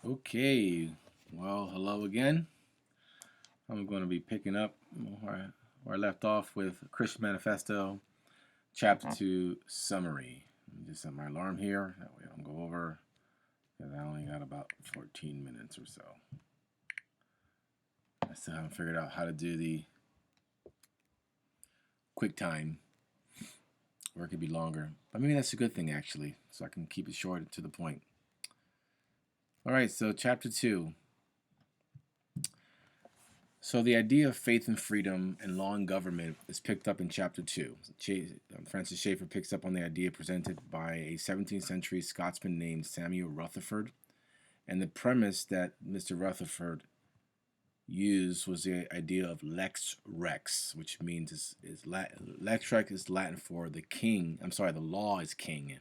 Okay, well, hello again. I'm going to be picking up where I left off with Christian Manifesto, Chapter 2 Summary. Let me just set my alarm here. That way I don't go over, because I only got about 14 minutes or so. I still haven't figured out how to do the quick time, or it could be longer. But maybe that's a good thing, actually, so I can keep it short and to the point. All right, so Chapter 2. So the idea of faith and freedom and law and government is picked up in Chapter 2. Francis Schaeffer picks up on the idea presented by a 17th century Scotsman named Samuel Rutherford. And the premise that Mr. Rutherford used was the idea of lex rex, which means lex rex is Latin for the king. I'm sorry, the law is king.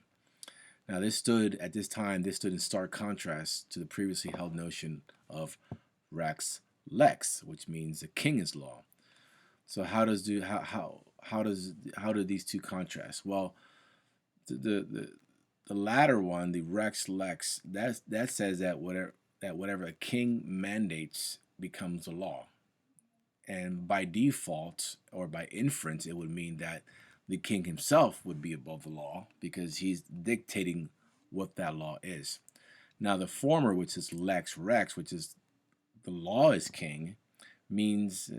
Now this stood in stark contrast to the previously held notion of rex lex, which means the king is law. So how do these two contrast? Well, the latter one, the rex lex, that says that whatever a king mandates becomes a law, and by default or by inference, it would mean that the king himself would be above the law because he's dictating what that law is. Now, the former, which is lex rex, which is the law is king, means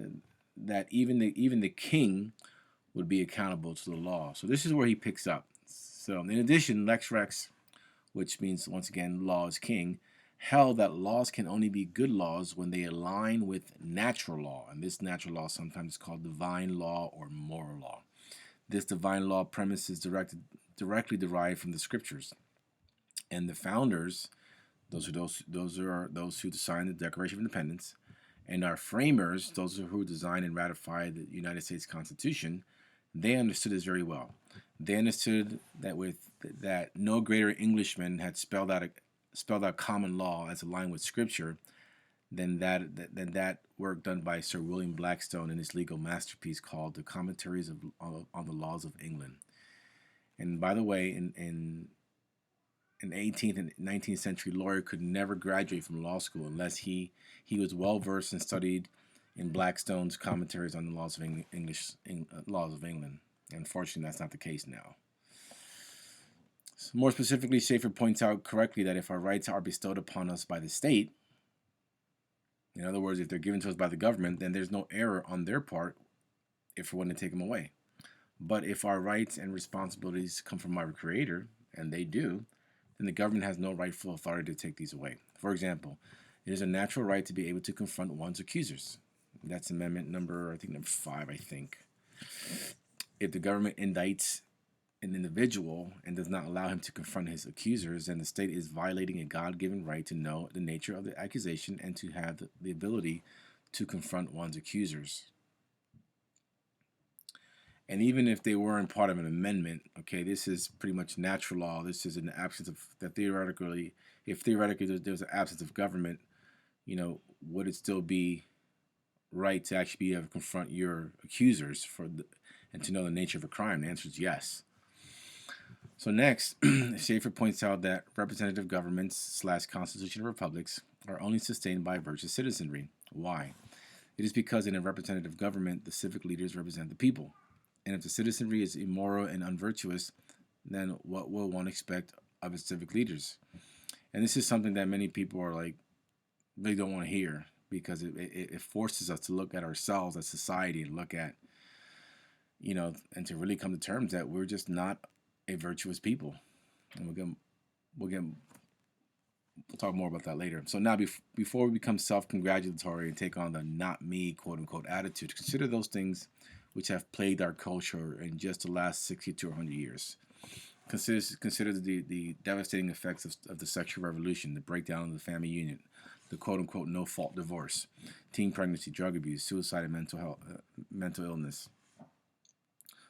that even the king would be accountable to the law. So this is where he picks up. So in addition, lex rex, which means once again law is king, held that laws can only be good laws when they align with natural law, and this natural law sometimes is called divine law or moral law. This divine law premise is directly derived from the scriptures, and the founders, those who signed the Declaration of Independence, and our framers, those who designed and ratified the United States Constitution, they understood this very well. They understood that no greater Englishman had spelled out common law as aligned with Scripture than that work done by Sir William Blackstone in his legal masterpiece called The Commentaries on the Laws of England. And by the way, in an 18th and 19th century lawyer could never graduate from law school unless he was well versed and studied in Blackstone's commentaries on the laws of laws of England. Unfortunately, that's not the case now. More specifically, Schaeffer points out correctly that if our rights are bestowed upon us by the state, in other words, if they're given to us by the government, then there's no error on their part if we want to take them away. But if our rights and responsibilities come from our Creator, and they do, then the government has no rightful authority to take these away. For example, it is a natural right to be able to confront one's accusers. That's amendment number 5, I think. If the government indicts an individual and does not allow him to confront his accusers, then the state is violating a God-given right to know the nature of the accusation and to have the ability to confront one's accusers. And even if they weren't part of an amendment, okay, this is pretty much natural law. This is an absence of that theoretically, if theoretically there's an absence of government, would it still be right to actually be able to confront your accusers and to know the nature of a crime? The answer is yes. So next, Schaeffer points out that representative governments / constitutional republics are only sustained by virtuous citizenry. Why? It is because in a representative government, the civic leaders represent the people. And if the citizenry is immoral and unvirtuous, then what will one expect of its civic leaders? And this is something that many people are like, really don't want to hear, because it forces us to look at ourselves as society and look at, and to really come to terms that we're just not a virtuous people. And we'll talk more about that later. So now, before we become self-congratulatory and take on the "not me" quote-unquote attitude, consider those things which have plagued our culture in just the last 60 to 100 years. Consider the devastating effects of the sexual revolution, the breakdown of the family unit, the quote-unquote no-fault divorce, teen pregnancy, drug abuse, suicide, and mental illness,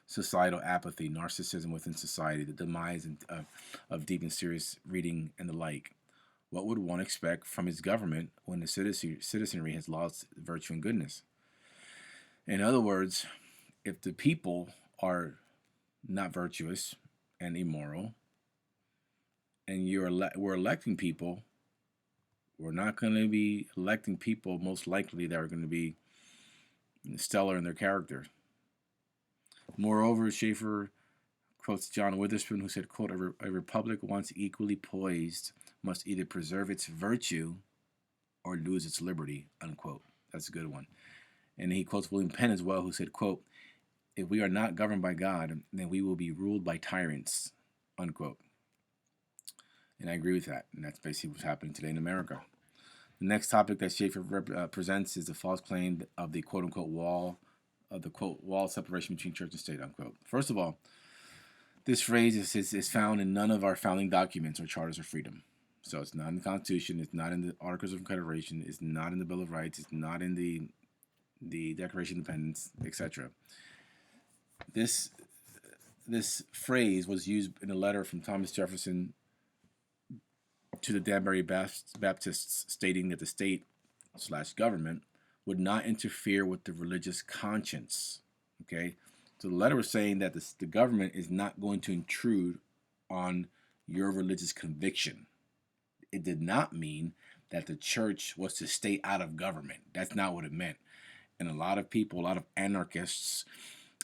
societal apathy, narcissism within society, the demise of deep and serious reading, and the like. What would one expect from his government when the citizenry has lost virtue and goodness? In other words, if the people are not virtuous and immoral, and we're electing people We're not going to be electing people, most likely, that are going to be stellar in their character. Moreover, Schaeffer quotes John Witherspoon, who said, quote, a republic once equally poised must either preserve its virtue or lose its liberty, unquote. That's a good one. And he quotes William Penn as well, who said, quote, if we are not governed by God, then we will be ruled by tyrants, unquote. And I agree with that. And that's basically what's happening today in America. The next topic that Schaeffer presents is the false claim of the quote-unquote wall, of the quote wall separation between church and state, unquote. First of all, this phrase is found in none of our founding documents or charters of freedom. So it's not in the Constitution, it's not in the Articles of Confederation, it's not in the Bill of Rights, it's not in the Declaration of Independence, etc. This phrase was used in a letter from Thomas Jefferson to the Danbury Baptists, stating that the state/government would not interfere with the religious conscience. Okay, so the letter was saying that the government is not going to intrude on your religious conviction. It did not mean that the church was to stay out of government. That's not what it meant. And a lot of people, a lot of anarchists,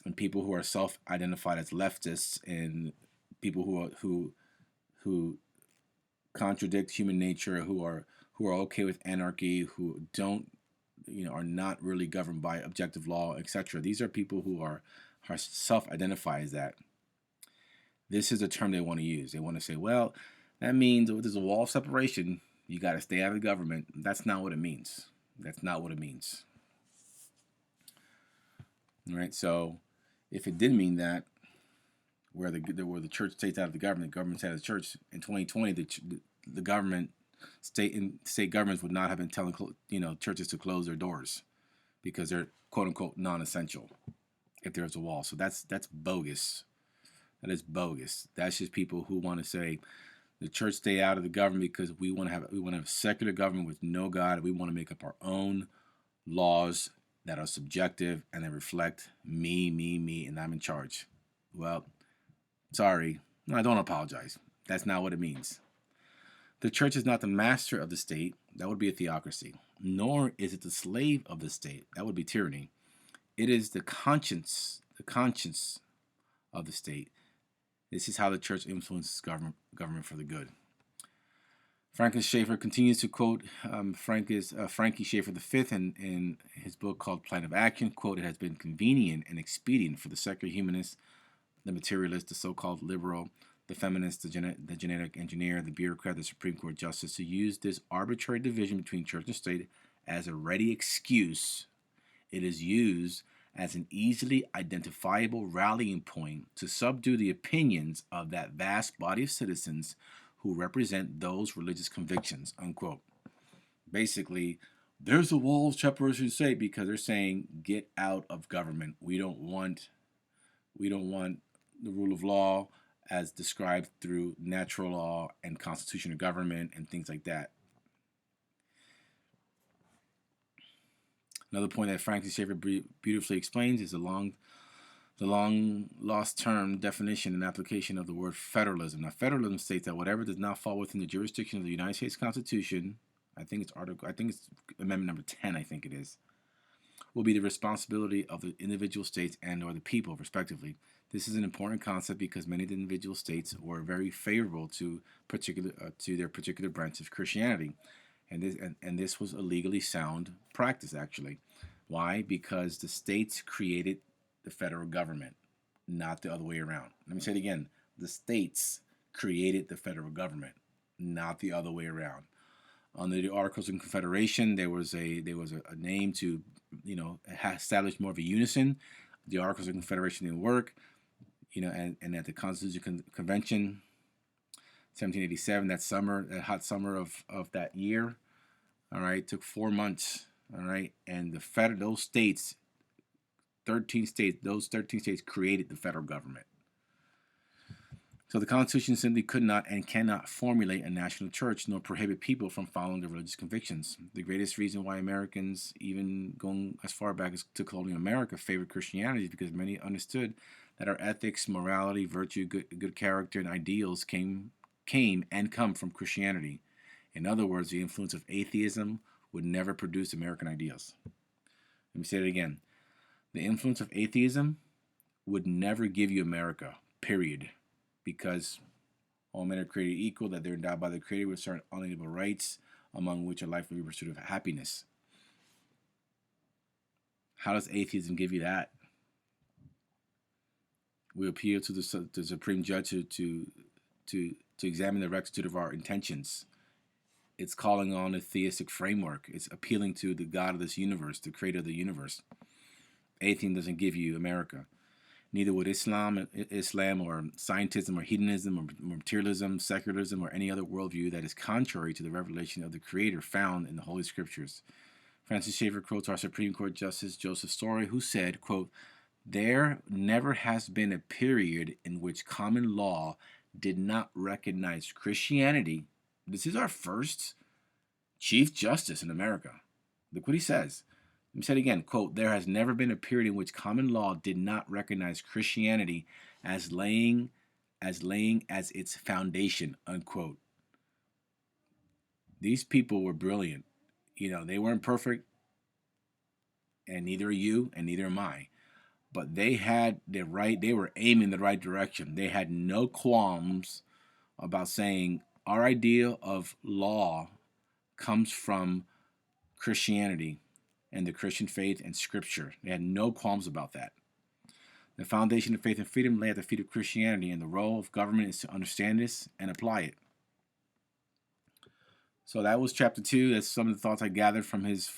and people who are self-identified as leftists, and people who contradict human nature, who are okay with anarchy, who don't, are not really governed by objective law, etc. These are people who are self-identify as that. This is a term they want to use. They want to say, well, that means there's a wall of separation. You got to stay out of the government. That's not what it means. That's not what it means. All right. So, if it did mean that, where the church stays out of the government stays out of the church, in 2020, the government, state governments would not have been telling churches to close their doors because they're quote unquote non-essential if there's a wall. So that's bogus. That is bogus. That's just people who want to say the church stay out of the government because we want to have a secular government with no God. We want to make up our own laws that are subjective and they reflect me, and I'm in charge. Well, sorry, I don't apologize. That's not what it means. The church is not the master of the state. That would be a theocracy. Nor is it the slave of the state. That would be tyranny. It is the conscience of the state. This is how the church influences government for the good. Francis Schaeffer continues to quote Frankie Schaeffer V in his book called Plan of Action. Quote, it has been convenient and expedient for the secular humanist, the materialist, the so-called liberal, the feminist, the genetic engineer, the bureaucrat, the Supreme Court justice to use this arbitrary division between church and state as a ready excuse. It is used as an easily identifiable rallying point to subdue the opinions of that vast body of citizens who represent those religious convictions, unquote. Basically, there's a wall of separation of state because they're saying get out of government. We don't want the rule of law as described through natural law and constitutional government and things like that. Another point that Francis Schaeffer beautifully explains is the long lost term definition and application of the word federalism. Now, federalism states that whatever does not fall within the jurisdiction of the United States Constitution, I think it's Amendment number 10, I think it is, will be the responsibility of the individual states and or the people, respectively. This is an important concept because many of the individual states were very favorable to their particular branch of Christianity. And this was a legally sound practice, actually. Why? Because the states created the federal government, not the other way around. Let me say it again. The states created the federal government, not the other way around. Under the Articles of Confederation, there was a name to, establish more of a unison. The Articles of Confederation didn't work, and at the Constitutional Convention, 1787, that hot summer of that year, all right, took 4 months, all right, and those 13 states created the federal government. So the Constitution simply could not and cannot formulate a national church nor prohibit people from following their religious convictions. The greatest reason why Americans, even going as far back as to colonial America, favored Christianity is because many understood that our ethics, morality, virtue, good character, and ideals came and come from Christianity. In other words, the influence of atheism would never produce American ideals. Let me say it again. The influence of atheism would never give you America, period. Because all men are created equal, that they're endowed by the Creator with certain unalienable rights, among which a life will be pursuit of happiness. How does atheism give you that? We appeal to the Supreme Judge to examine the rectitude of our intentions. It's calling on a theistic framework. It's appealing to the God of this universe, the Creator of the universe. Atheism doesn't give you America. Neither would Islam or scientism or hedonism or materialism, secularism, or any other worldview that is contrary to the revelation of the Creator found in the Holy Scriptures. Francis Schaeffer quotes our Supreme Court Justice Joseph Story, who said, quote, "There never has been a period in which common law did not recognize Christianity." This is our first Chief Justice in America. Look what he says. Let me say it again, quote, "There has never been a period in which common law did not recognize Christianity as laying as its foundation," unquote. These people were brilliant. They weren't perfect, and neither are you, and neither am I. But they were aiming in the right direction. They had no qualms about saying our idea of law comes from Christianity and the Christian faith and Scripture. They had no qualms about that. The foundation of faith and freedom lay at the feet of Christianity, and the role of government is to understand this and apply it. So that was chapter 2. That's some of the thoughts I gathered from his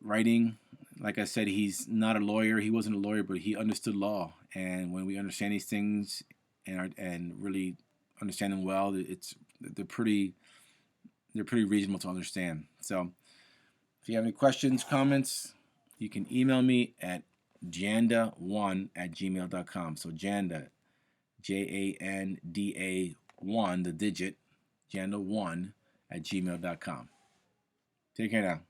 writing. Like I said, he's not a lawyer. He wasn't a lawyer, but he understood law. And when we understand these things and really understand them well, they're pretty reasonable to understand. So if you have any questions, comments, you can email me at janda1@gmail.com. So Janda, JANDA1, the digit, janda1@gmail.com. Take care now.